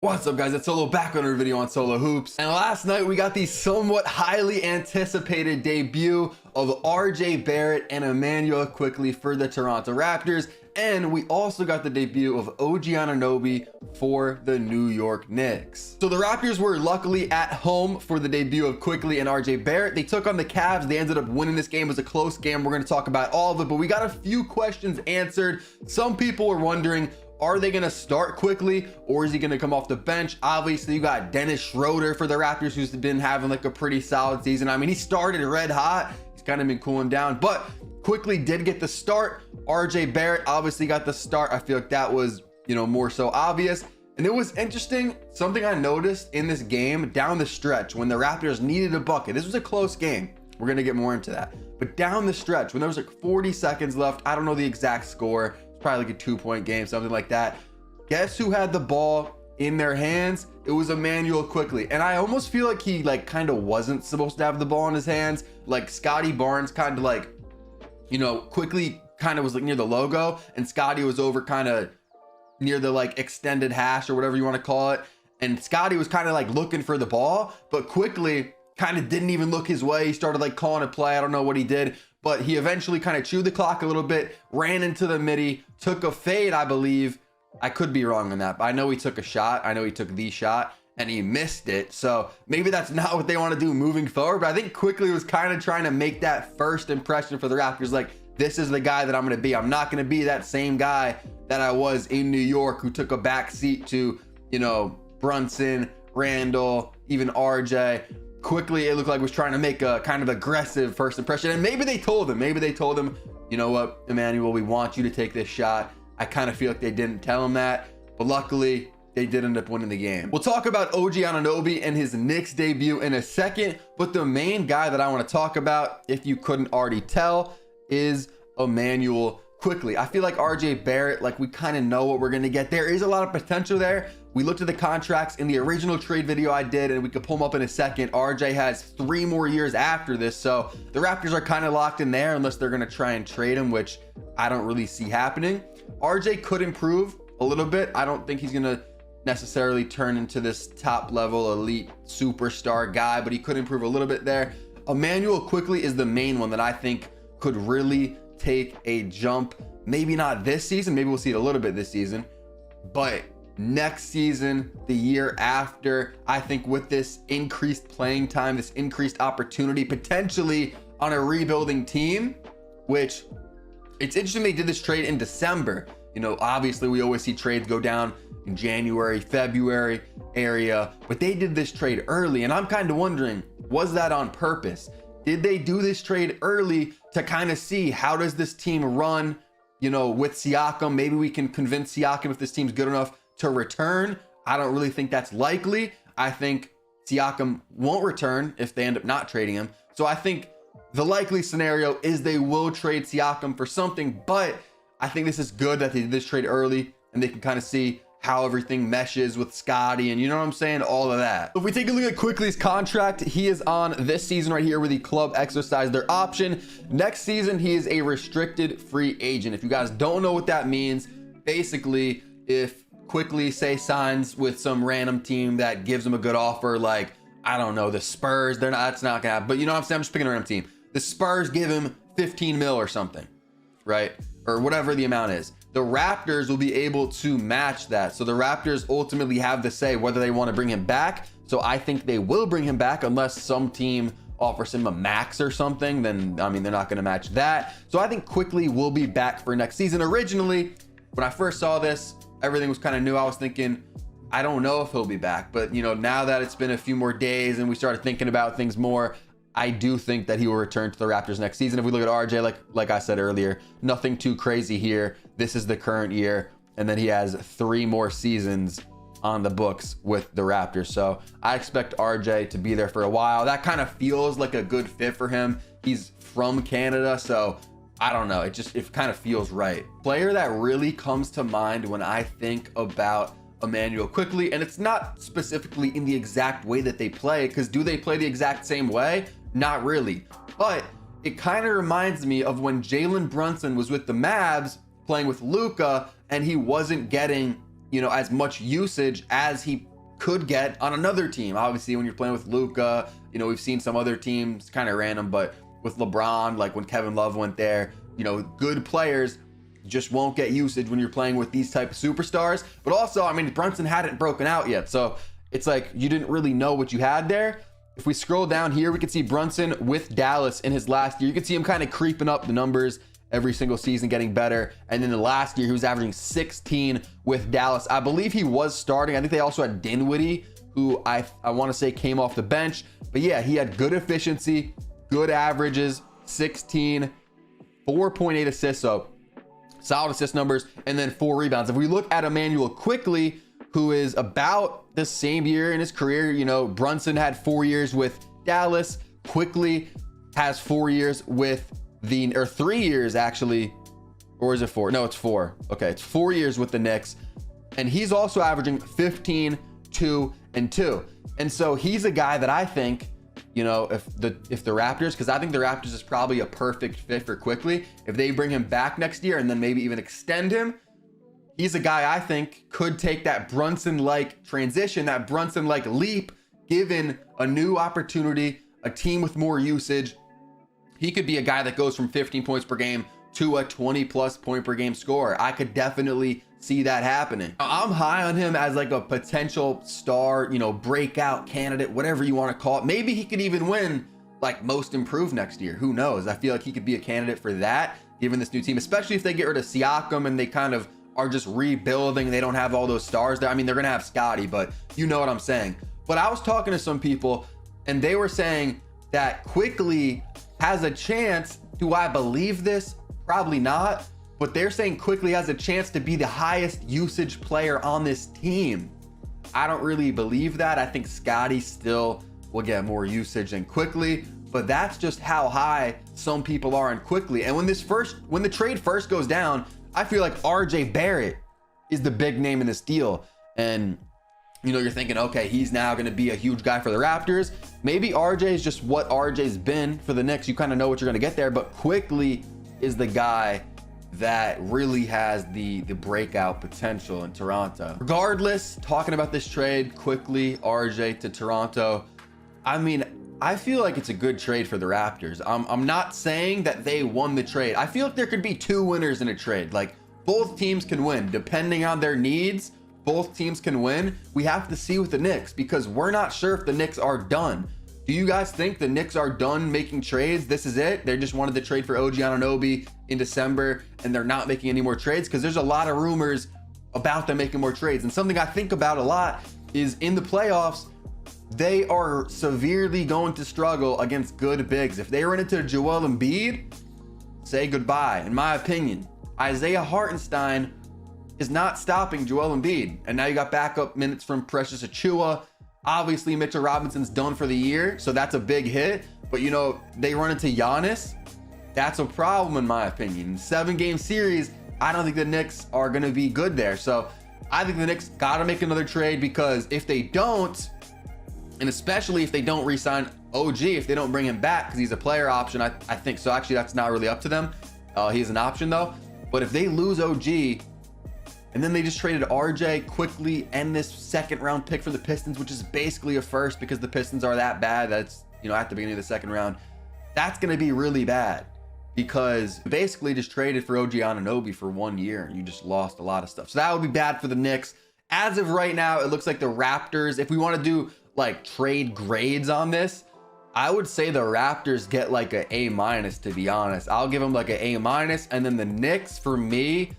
What's up, guys? It's Solo back on our video on Solo Hoops. And last night we got the somewhat highly anticipated debut of RJ Barrett and Emmanuel Quickley for the Toronto Raptors. And we also got the debut of OG Anunoby for the New York Knicks. So the Raptors were luckily at home for the debut of Quickley and RJ Barrett. They took on the Cavs. They ended up winning this game. It was a close game. We're going to talk about all of it, but we got a few questions answered. Some people were wondering, are they going to start Quickley or is he going to come off the bench? Obviously, you got Dennis Schroeder for the Raptors, who's been having like a pretty solid season. I mean, he started red hot. He's kind of been cooling down, but Quickley did get the start. RJ Barrett obviously got the start. I feel like that was, more so obvious. And it was interesting. Something I noticed in this game down the stretch when the Raptors needed a bucket. This was a close game. We're going to get more into that. But down the stretch, when there was like 40 seconds left, I don't know the exact score. Probably like a 2-point game, something like that. Guess who had the ball in their hands? It was Emmanuel Quickley. And I almost feel like he kind of wasn't supposed to have the ball in his hands. Like Scotty Barnes kind of Quickley kind of was like near the logo, and Scotty was over kind of near the extended hash or whatever you want to call it. And Scotty was kind of looking for the ball, but Quickley kind of didn't even look his way. He started calling a play. I don't know what he did, but he eventually kind of chewed the clock a little bit, ran into the midi, took a fade, I believe. I could be wrong on that, but I know he took a shot. I know he took the shot and he missed it. So maybe that's not what they want to do moving forward, but I think Quickley was kind of trying to make that first impression for the Raptors. Like, this is the guy that I'm going to be. I'm not going to be that same guy that I was in New York who took a back seat to, Brunson, Randall, even RJ. Quickley, it looked like was trying to make a kind of aggressive first impression, and maybe they told him, you know what, Emmanuel, we want you to take this shot. I kind of feel like they didn't tell him that, but luckily they did end up winning the game. We'll talk about OG Anunoby and his Knicks debut in a second, but the main guy that I want to talk about, if you couldn't already tell, is Emmanuel Quickley. I feel like RJ Barrett, we kind of know what we're going to get. There is a lot of potential there. We looked at the contracts in the original trade video I did, and we could pull them up in a second. RJ has 3 more years after this, so the Raptors are kind of locked in there unless they're going to try and trade him, which I don't really see happening. RJ could improve a little bit. I don't think he's going to necessarily turn into this top level elite superstar guy, but he could improve a little bit there. Emmanuel Quickley is the main one that I think could really take a jump. Maybe not this season, maybe we'll see it a little bit this season, but next season, the year after, I think with this increased playing time, this increased opportunity, potentially on a rebuilding team, which it's interesting they did this trade in December. Obviously we always see trades go down in January, February area, but they did this trade early, and I'm kind of wondering, was that on purpose? Did they do this trade early to kind of see how does this team run, with Siakam? Maybe we can convince Siakam if this team's good enough to return. I don't really think that's likely. I think Siakam won't return if they end up not trading him. So I think the likely scenario is they will trade Siakam for something, but I think this is good that they did this trade early and they can kind of see how everything meshes with Scotty and all of that. If we take a look at Quickley's contract, he is on this season right here where the club exercised their option. Next season, he is a restricted free agent. If you guys don't know what that means, basically, if Quickley signs with some random team that gives him a good offer, I don't know, the Spurs, that's not gonna happen, but I'm just picking a random team. The Spurs give him 15 mil or something, right? Or whatever the amount is. The Raptors will be able to match that. So the Raptors ultimately have the say whether they want to bring him back. So I think they will bring him back unless some team offers him a max or something. Then, they're not going to match that. So I think Quickley will be back for next season. Originally, when I first saw this, everything was kind of new. I was thinking, I don't know if he'll be back. But, now that it's been a few more days and we started thinking about things more, I do think that he will return to the Raptors next season. If we look at RJ, like I said earlier, nothing too crazy here. This is the current year, and then he has 3 more seasons on the books with the Raptors. So I expect RJ to be there for a while. That kind of feels like a good fit for him. He's from Canada, so I don't know. It kind of feels right. Player that really comes to mind when I think about Emmanuel Quickley, and it's not specifically in the exact way that they play, because do they play the exact same way? Not really, but it kind of reminds me of when Jalen Brunson was with the Mavs playing with Luka, and he wasn't getting, as much usage as he could get on another team. Obviously, when you're playing with Luka, you know, we've seen some other teams kind of random, but with LeBron, like when Kevin Love went there, you know, good players just won't get usage when you're playing with these type of superstars. But also, I mean, Brunson hadn't broken out yet, so it's like you didn't really know what you had there. If we scroll down here, we can see Brunson with Dallas in his last year. You can see him kind of creeping up the numbers every single season, getting better. And then the last year, he was averaging 16 with Dallas. I believe he was starting. I think they also had Dinwiddie, who I want to say came off the bench. But yeah, he had good efficiency, good averages, 16, 4.8 assists, so solid assist numbers, and then 4 rebounds. If we look at Immanuel Quickley, who is about the same year in his career, you know, Brunson had 4 years with Dallas. Quickley has 4 years with or 3 years actually, or is it 4? No, it's 4. Okay, it's 4 years with the Knicks, and he's also averaging 15, 2, and 2. And so he's a guy that I think, you know, if the Raptors, because I think the Raptors is probably a perfect fit for Quickley. If they bring him back next year and then maybe even extend him, he's a guy I think could take that Brunson-like transition, that Brunson-like leap, given a new opportunity, a team with more usage. He could be a guy that goes from 15 points per game to a 20+ point per game scorer. I could definitely see that happening. I'm high on him as like a potential star, you know, breakout candidate, whatever you want to call it. Maybe he could even win like most improved next year. Who knows? I feel like he could be a candidate for that, given this new team, especially if they get rid of Siakam and they kind of are just rebuilding. They don't have all those stars there. I mean, they're going to have Scotty, but you know what I'm saying. But I was talking to some people and they were saying that Quickley has a chance. Do I believe this? Probably not. But they're saying Quickley has a chance to be the highest usage player on this team. I don't really believe that. I think Scotty still will get more usage than Quickley, but that's just how high some people are on Quickley. And when the trade first goes down, I feel like RJ Barrett is the big name in this deal. And you know, you're thinking, okay, he's now going to be a huge guy for the Raptors. Maybe RJ is just what RJ's been for the Knicks. You kind of know what you're going to get there, but Quickley is the guy that really has the breakout potential in Toronto. Regardless, talking about this trade, Quickley, RJ to Toronto, I mean, I feel like it's a good trade for the Raptors. I'm not saying that they won the trade. I feel like there could be 2 winners in a trade. Like, both teams can win depending on their needs. Both teams can win. We have to see with the Knicks, because we're not sure if the Knicks are done. Do you guys think the Knicks are done making trades? This is it? They just wanted to trade for OG Anunoby in December and they're not making any more trades? Because there's a lot of rumors about them making more trades. And something I think about a lot is in the playoffs, they are severely going to struggle against good bigs. If they run into Joel Embiid, say goodbye. In my opinion, Isaiah Hartenstein is not stopping Joel Embiid. And now you got backup minutes from Precious Achiuwa. Obviously, Mitchell Robinson's done for the year, so that's a big hit. But, you know, they run into Giannis. That's a problem, in my opinion. 7-game series, I don't think the Knicks are going to be good there. So I think the Knicks got to make another trade, because if they don't, and especially if they don't re-sign OG, if they don't bring him back, because he's a player option, I think so. Actually, that's not really up to them. He's an option, though. But if they lose OG, and then they just traded RJ, Quickley, and this 2nd-round pick for the Pistons, which is basically a first because the Pistons are that bad. That's, you know, at the beginning of the 2nd round. That's going to be really bad, because basically just traded for OG Anunoby for 1 year and you just lost a lot of stuff. So that would be bad for the Knicks. As of right now, it looks like the Raptors, if we want to do like trade grades on this, I would say the Raptors get like a A-, to be honest. I'll give them like an A-, and then the Knicks, for me,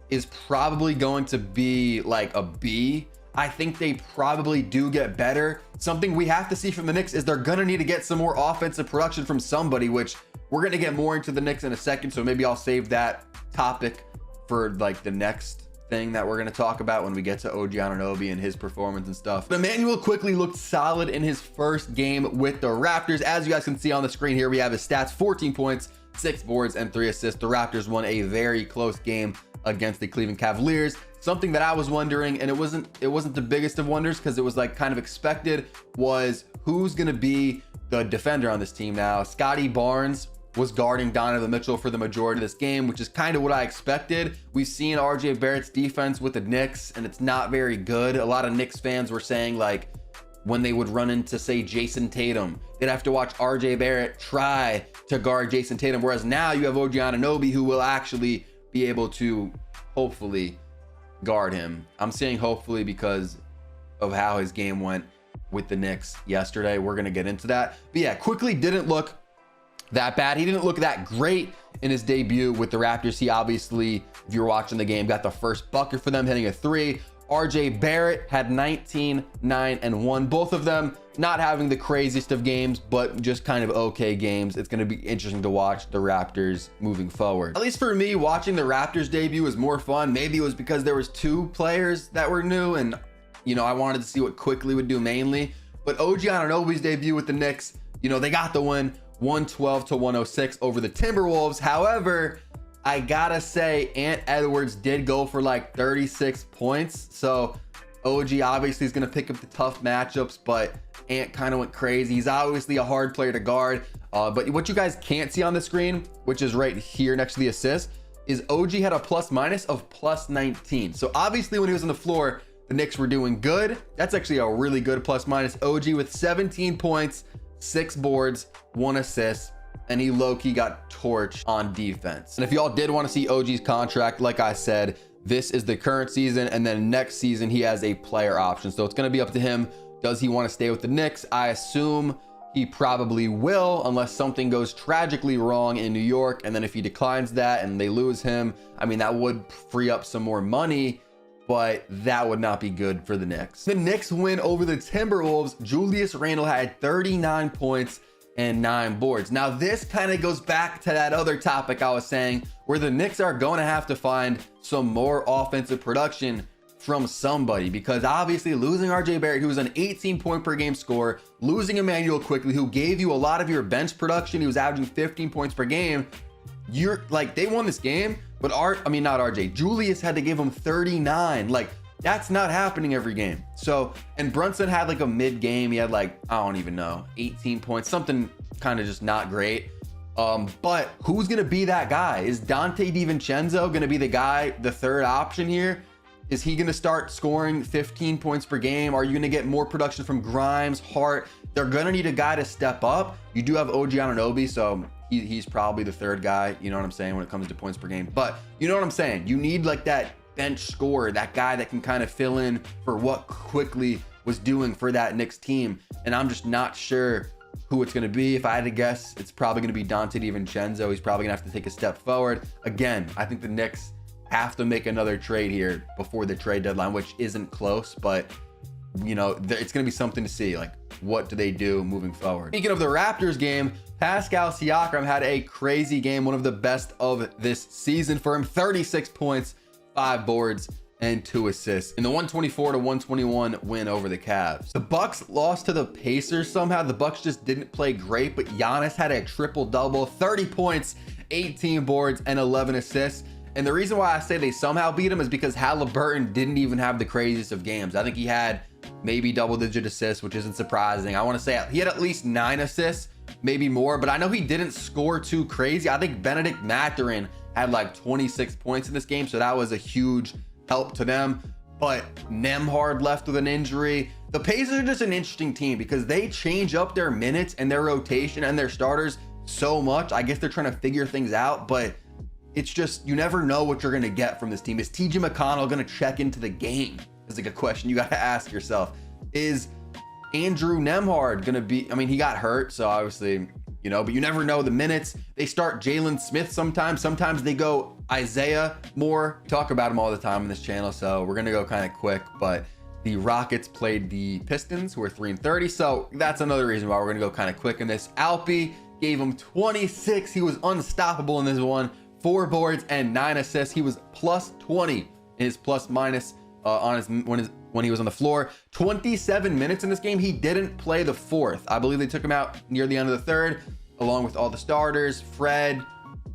is probably going to be like a B. I think they probably do get better. Something we have to see from the Knicks is they're gonna need to get some more offensive production from somebody, which we're gonna get more into the Knicks in a second, so maybe I'll save that topic for like the next thing that we're gonna talk about when we get to OG Anunoby and his performance and stuff. But Immanuel Quickley looked solid in his first game with the Raptors. As you guys can see on the screen here, we have his stats: 14 points, 6 boards, and 3 assists. The Raptors won a very close game against the Cleveland Cavaliers. Something that I was wondering, and it wasn't the biggest of wonders, because it was like kind of expected, was who's gonna be the defender on this team now. Scotty Barnes was guarding Donovan Mitchell for the majority of this game, which is kind of what I expected. We've seen RJ Barrett's defense with the Knicks, and it's not very good. A lot of Knicks fans were saying, like, when they would run into, say, Jason Tatum, they'd have to watch RJ Barrett try to guard Jason Tatum, whereas now you have OG Anunoby, who will actually be able to hopefully guard him. I'm saying hopefully because of how his game went with the Knicks yesterday. We're going to get into that. But yeah, Quickley didn't look that bad. He didn't look that great in his debut with the Raptors. He obviously, if you're watching the game, got the first bucket for them, hitting a 3. RJ Barrett had 19, 9, and 1. Both of them not having the craziest of games, but just kind of okay games. It's going to be interesting to watch the Raptors moving forward. At least for me, watching the Raptors debut was more fun. Maybe it was because there was 2 players that were new, and you know, I wanted to see what Quickley would do mainly. But OG Anunoby's debut with the Knicks, you know, they got the win, 112-106 over the Timberwolves. However, I gotta say, Ant Edwards did go for like 36 points. So OG obviously is gonna pick up the tough matchups, but Ant kind of went crazy. He's obviously a hard player to guard. But what you guys can't see on the screen, which is right here next to the assist, is OG had a plus minus of plus 19. So obviously when he was on the floor, the Knicks were doing good. That's actually a really good plus minus. OG with 17 points, 6 boards, 1 assist, and he low-key got torched on defense. And if y'all did want to see OG's contract, like I said, this is the current season, and then next season he has a player option. So it's going to be up to him. Does he want to stay with the Knicks? I assume he probably will, unless something goes tragically wrong in New York. And then if he declines that and they lose him, I mean, that would free up some more money, but that would not be good for the Knicks. The Knicks win over the Timberwolves. Julius Randle had 39 points and 9 boards. Now this kind of goes back to that other topic I was saying, where the Knicks are going to have to find some more offensive production from somebody, because obviously losing RJ Barrett, who was an 18 point per game scorer, losing Emmanuel Quickley, who gave you a lot of your bench production, he was averaging 15 points per game. You're like, they won this game, but Julius had to give him 39. Like, that's not happening every game. So, and Brunson had like a mid game. He had like, I don't even know, 18 points, something kind of just not great. But who's going to be that guy? Is Dante DiVincenzo going to be the guy, the third option here? Is he going to start scoring 15 points per game? Are you going to get more production from Grimes, Hart? They're going to need a guy to step up. You do have OG Anunoby, so he's probably the third guy, you know what I'm saying, when it comes to points per game. But you know what I'm saying? You need like that bench scorer, that guy that can kind of fill in for what Quickley was doing for that Knicks team. And I'm just not sure who it's going to be. If I had to guess, it's probably going to be Dante DiVincenzo. He's probably going to have to take a step forward. Again, I think the Knicks have to make another trade here before the trade deadline, which isn't close, but you know, it's going to be something to see. Like, what do they do moving forward? Speaking of the Raptors game, Pascal Siakam had a crazy game, one of the best of this season for him. 36 points, 5 boards, and 2 assists in the 124-121 win over the Cavs. The Bucks lost to the Pacers somehow. The Bucks just didn't play great, but Giannis had a triple-double, 30 points, 18 boards, and 11 assists. And the reason why I say they somehow beat him is because Halliburton didn't even have the craziest of games. I think he had maybe double-digit assists, which isn't surprising. I want to say he had at least 9 assists, maybe more, but I know he didn't score too crazy. I think Benedict Mathurin had like 26 points in this game, so that was a huge help to them. But Nembhard left with an injury. The Pacers are just an interesting team because they change up their minutes and their rotation and their starters so much. I guess they're trying to figure things out, but it's just, you never know what you're going to get from this team. Is TJ McConnell going to check into the game? Is like a question you got to ask yourself. Is Andrew Nembhard going to be, I mean, he got hurt, so obviously, you know, but you never know the minutes. They start Jalen Smith sometimes. Sometimes they go Isaiah Moore. Talk about him all the time on this channel, so we're going to go kind of quick. But the Rockets played the Pistons, who are 3-30, so that's another reason why we're going to go kind of quick in this. Alpi gave him 26. He was unstoppable in this one. 4 boards and 9 assists. He was plus 20 in his plus minus when he was on the floor. 27 minutes in this game. He didn't play the fourth. I believe they took him out near the end of the third, along with all the starters, Fred,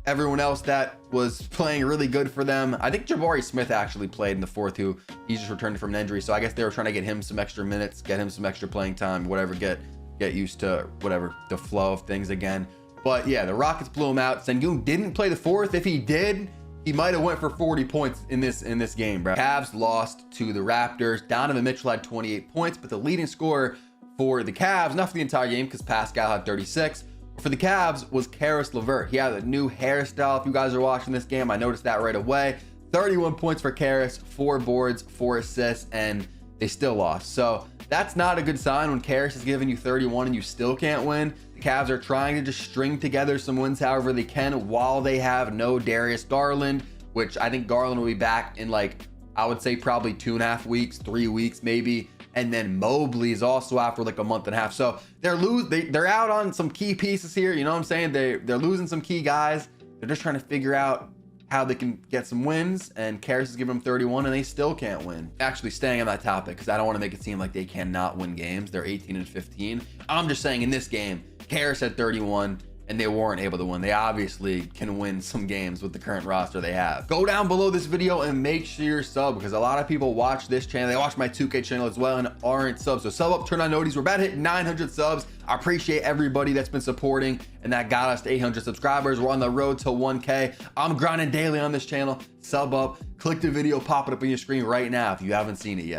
everyone else that was playing really good for them. I think Jabari Smith actually played in the fourth, who he just returned from an injury. So I guess they were trying to get him some extra minutes, get him some extra playing time, whatever, get used to whatever the flow of things again. But yeah, the Rockets blew him out. Sengun didn't play the fourth. If he did, he might have went for 40 points in this game, bro. Cavs lost to the Raptors. Donovan Mitchell had 28 points, but the leading scorer for the Cavs, not for the entire game because Pascal had 36, but for the Cavs was Caris LeVert. He had a new hairstyle. If you guys are watching this game, I noticed that right away. 31 points for Caris, 4 boards, 4 assists, and they still lost. So that's not a good sign when Caris is giving you 31 and you still can't win. The Cavs are trying to just string together some wins however they can while they have no Darius Garland, which I think Garland will be back in, like, I would say probably 2.5 weeks, 3 weeks maybe. And then Mobley is also after like a month and a half. So they're out on some key pieces here. You know what I'm saying? They're losing some key guys. They're just trying to figure out how they can get some wins, and Caris is giving them 31 and they still can't win. Actually, staying on that topic, because I don't want to make it seem like they cannot win games. They're 18 and 15. I'm just saying in this game, Caris had 31 and they weren't able to win. They obviously can win some games with the current roster they have. Go down below this video and make sure you're sub, because a lot of people watch this channel. They watch my 2K channel as well and aren't subs. So sub up, turn on noties. We're about to hit 900 subs. I appreciate everybody that's been supporting and that got us to 800 subscribers. We're on the road to 1K. I'm grinding daily on this channel. Sub up, click the video, pop it up on your screen right now if you haven't seen it yet.